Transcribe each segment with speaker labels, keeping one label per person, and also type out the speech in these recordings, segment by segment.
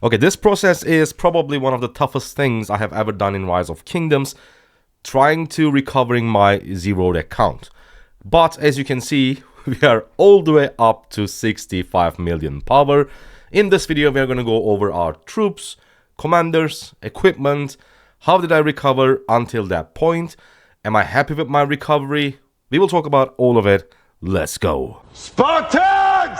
Speaker 1: Okay, this process is probably one of the toughest things I have ever done in Rise of Kingdoms, trying to recovering my zeroed account. But as you can see, we are all the way up to 65 million power. In this video, we are going to go over our troops, commanders, equipment, how did I recover until that point, am I happy with my recovery? We will talk about all of it. Let's go.
Speaker 2: Spartans!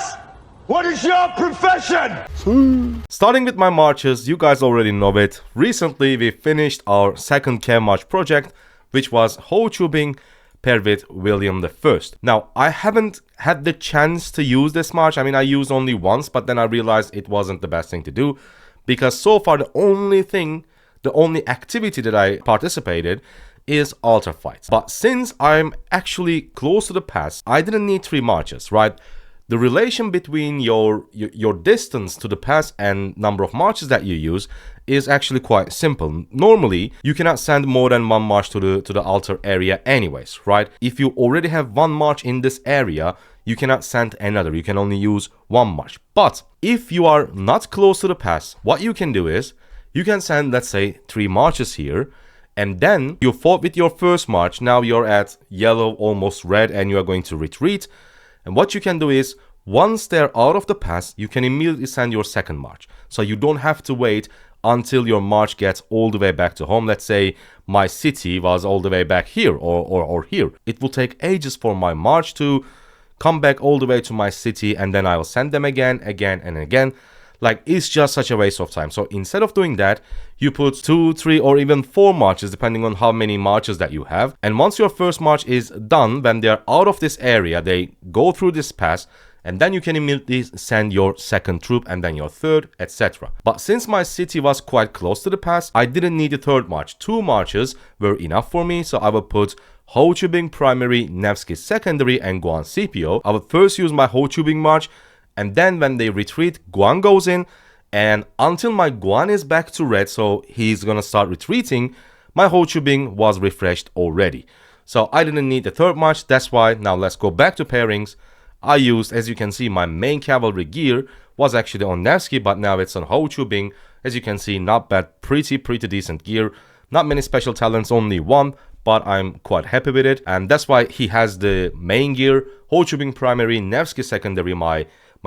Speaker 2: What is your profession?
Speaker 1: Starting with my marches, you guys already know it. Recently, we finished our second Cav March project, which was Ho Chu Bing paired with William I. Now, I haven't had the chance to use this march. I mean, I used only once, but then I realized it wasn't the best thing to do. Because so far, the only activity that I participated is altar fights. But since I'm actually close to the pass, I didn't need 3 marches, right? The relation between your distance to the pass and number of marches that you use is actually quite simple. Normally, you cannot send more than 1 march to the altar area anyways, right? If you already have 1 march in this area, you cannot send another. You can only use 1 march. But if you are not close to the pass, what you can do is you can send, let's say, 3 marches here, and then you fought with your first march. Now you're at yellow, almost red, and you are going to retreat. And what you can do is, once they're out of the pass, you can immediately send your second march. So you don't have to wait until your march gets all the way back to home. Let's say my city was all the way back here or here. It will take ages for my march to come back all the way to my city, and then I will send them again and again. Like, it's just such a waste of time. So instead of doing that, you put 2, 3, or even 4 marches, depending on how many marches that you have. And once your first march is done, when they're out of this area, they go through this pass, and then you can immediately send your second troop and then your third, etc. But since my city was quite close to the pass, I didn't need a third march. 2 marches were enough for me, so I will put Ho Chu Bing primary, Nevsky secondary, and Guan Scipio. I will first use my Ho Chu Bing march, and then when they retreat, Guan goes in, and until my Guan is back to red, so he's gonna start retreating, my Ho Chu Bing was refreshed already. So I didn't need the third march, that's why. Now let's go back to pairings. I used, as you can see, my main cavalry gear was actually on Nevsky, but now it's on Ho Chu Bing. As you can see, not bad, pretty decent gear. Not many special talents, only 1, but I'm quite happy with it. And that's why he has the main gear, Ho Chu Bing primary, Nevsky secondary, my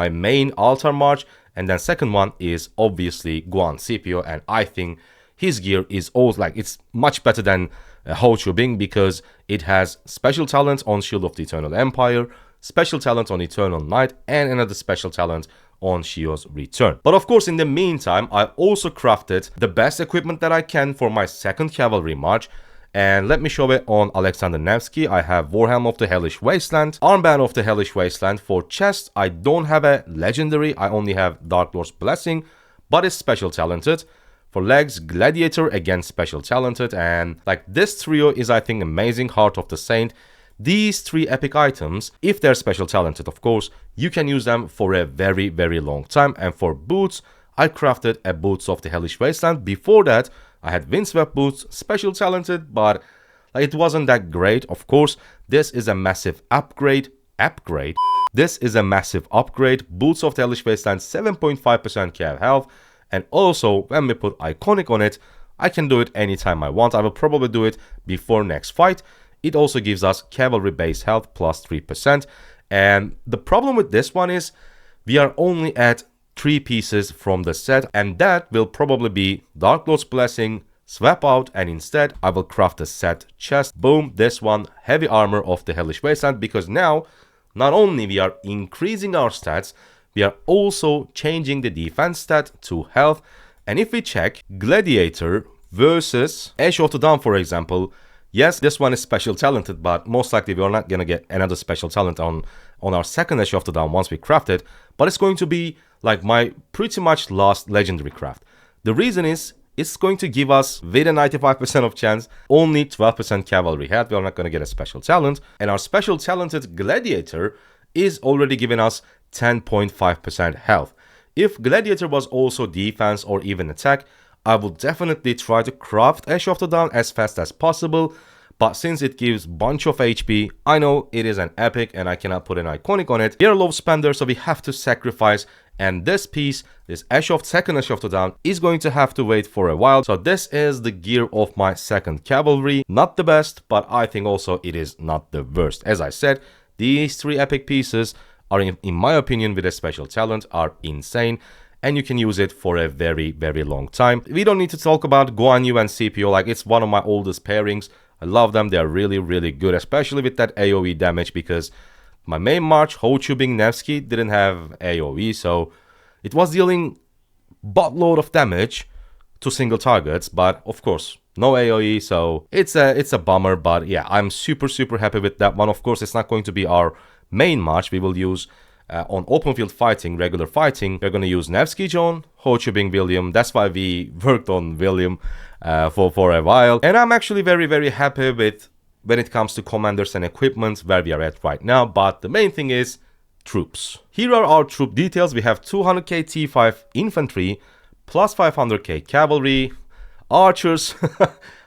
Speaker 1: main altar march, and then second one is obviously Guan Scipio, and I think his gear is also like, it's much better than Ho Chu Bing because it has special talents on Shield of the Eternal Empire, special talent on Eternal Night, and another special talent on Shio's Return. But of course, in the meantime, I also crafted the best equipment that I can for my second cavalry march. And let me show it on Alexander Nevsky. I have Warhelm of the Hellish Wasteland, Armband of the Hellish Wasteland. For chest, I don't have a legendary, I only have Dark Lord's Blessing, but it's special talented. For legs, Gladiator, again special talented, and like this trio is, I think, amazing. Heart of the Saint. These 3 epic items, if they're special talented, of course, you can use them for a very long time. And for boots, I crafted a Boots of the Hellish Wasteland. Before that, I had Windswept boots, special talented, but it wasn't that great. Of course, this is a massive upgrade. This is a massive upgrade. Boots of the Hellish Wasteland, 7.5% cav health. And also, when we put Iconic on it, I can do it anytime I want. I will probably do it before next fight. It also gives us cavalry base health plus 3%. And the problem with this one is we are only at 3 pieces from the set, and that will probably be Dark Lord's Blessing, swap out, and instead I will craft a set chest. Boom, this one, heavy armor of the Hellish Wasteland, because now not only we are increasing our stats, we are also changing the defense stat to health. And if we check Gladiator versus Ash of the Dawn, for example, yes, this one is special talented, but most likely we are not gonna get another special talent on our second Ash of the Dawn once we craft it, but it's going to be like my pretty much last legendary craft. The reason is it's going to give us, with a 95% of chance, only 12% cavalry health. We are not going to get a special talent, and our special talented Gladiator is already giving us 10.5% health. If Gladiator was also defense or even attack, I will definitely try to craft Ash of the Dawn as fast as possible, but since it gives bunch of HP, I know it is an epic and I cannot put an iconic on it. We are low spender, so we have to sacrifice And this piece, this second echelon down, is going to have to wait for a while. So this is the gear of my second cavalry. Not the best, but I think also it is not the worst. As I said, these three epic pieces are, in my opinion, with a special talent, are insane. And you can use it for a very, very long time. We don't need to talk about Guan Yu and CPO. Like, it's one of my oldest pairings. I love them. They're really, really good, especially with that AoE damage, because my main March, Ho Chubing Nevsky, didn't have AoE, so it was dealing buttload of damage to single targets, but of course, no AoE, so it's a bummer. But yeah, I'm super, super happy with that one. Of course, it's not going to be our main March. We will use on open field fighting, regular fighting, we're going to use Nevsky John, Ho Chubing William. That's why we worked on William for a while. And I'm actually very, very happy with when it comes to commanders and equipment where we are at right now. But the main thing is troops. Here are our troop details. We have 200k T5 infantry, plus 500k cavalry, archers.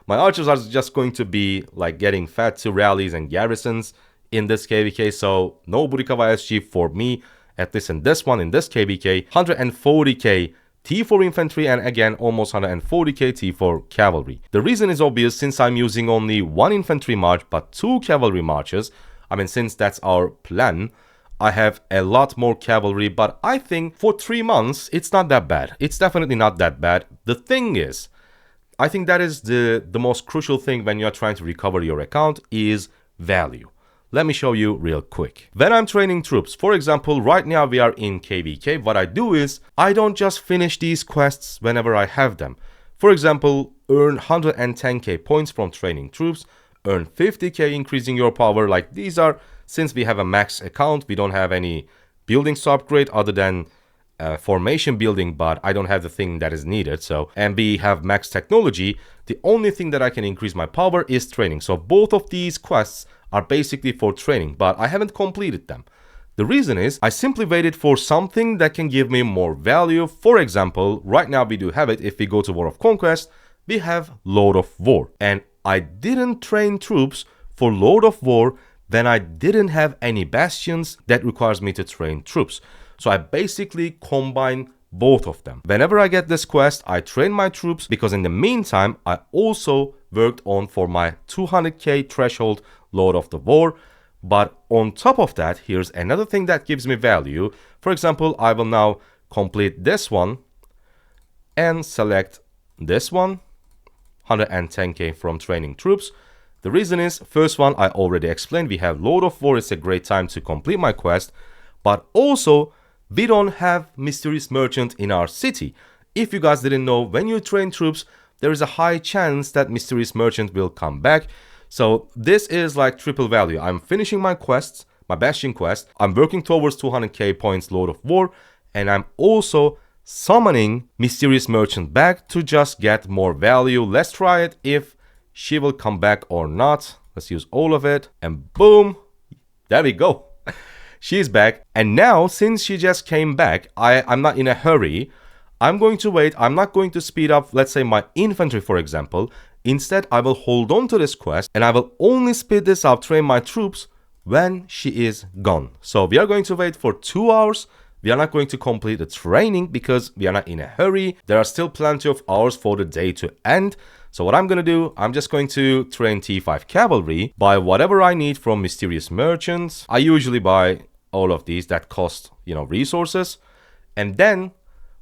Speaker 1: My archers are just going to be like getting fed to rallies and garrisons in this KVK, so no Burikava SG for me, at least in this one, in this KVK. 140k T4 infantry, and again almost 140k T4 cavalry. The reason is obvious, since I'm using only one infantry march but two cavalry marches. I mean, since that's our plan, I have a lot more cavalry, but I think for 3 months it's not that bad. It's definitely not that bad. The thing is, I think that is the most crucial thing when you're trying to recover your account is value. Let me show you real quick. When I'm training troops, for example, right now we are in KVK, what I do is I don't just finish these quests whenever I have them. For example, earn 110k points from training troops, earn 50k increasing your power. Like, these are, since we have a max account, we don't have any buildings to upgrade other than formation building, but I don't have the thing that is needed. So, and we have max technology. The only thing that I can increase my power is training. So both of these quests are basically for training, but I haven't completed them. The reason is I simply waited for something that can give me more value. For example, right now we do have it. If we go to War of Conquest, we have Lord of War, and I didn't train troops for Lord of War when I didn't have any bastions that requires me to train troops. So I basically combine both of them. Whenever I get this quest, I train my troops, because in the meantime, I also worked on for my 200k threshold Lord of the War. But on top of that, here's another thing that gives me value. For example, I will now complete this one and select this one, 110k from training troops. The reason is, first one I already explained, we have Lord of War. It's a great time to complete my quest, but also we don't have Mysterious Merchant in our city. If you guys didn't know, when you train troops, there is a high chance that Mysterious Merchant will come back. So this is like triple value. I'm finishing my quests, my bastion quest. I'm working towards 200k points Lord of War, and I'm also summoning Mysterious Merchant back to just get more value. Let's try it if she will come back or not. Let's use all of it, and boom, there we go. She's back. And now, since she just came back, I'm not in a hurry. I'm going to wait. I'm not going to speed up, let's say, my infantry, for example. Instead, I will hold on to this quest, and I will only speed this up, train my troops when she is gone. So we are going to wait for 2 hours. We are not going to complete the training because we are not in a hurry. There are still plenty of hours for the day to end. So what I'm going to do, I'm just going to train T5 cavalry, buy whatever I need from Mysterious Merchants. I usually buy all of these that cost, resources. And then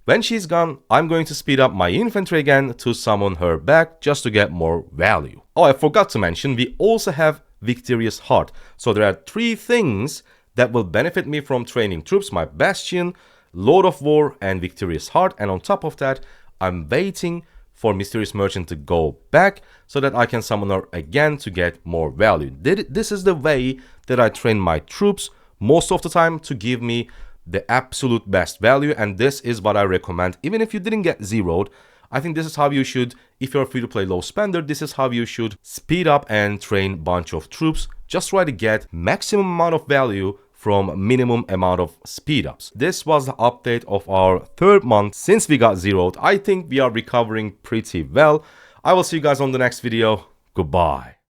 Speaker 1: when she's gone, I'm going to speed up my infantry again to summon her back just to get more value. Oh, I forgot to mention, we also have Victorious Heart. So there are 3 things that will benefit me from training troops: my Bastion, Lord of War, and Victorious Heart. And on top of that, I'm waiting for Mysterious Merchant to go back so that I can summon her again to get more value. This is the way that I train my troops most of the time to give me the absolute best value, and this is what I recommend. Even if you didn't get zeroed, I think this is how you should, if you're free to play low spender, this is how you should speed up and train bunch of troops. Just try to get maximum amount of value from minimum amount of speed ups. This was the update of our 3rd month since we got zeroed. I think we are recovering pretty well. I will see you guys on the next video. Goodbye.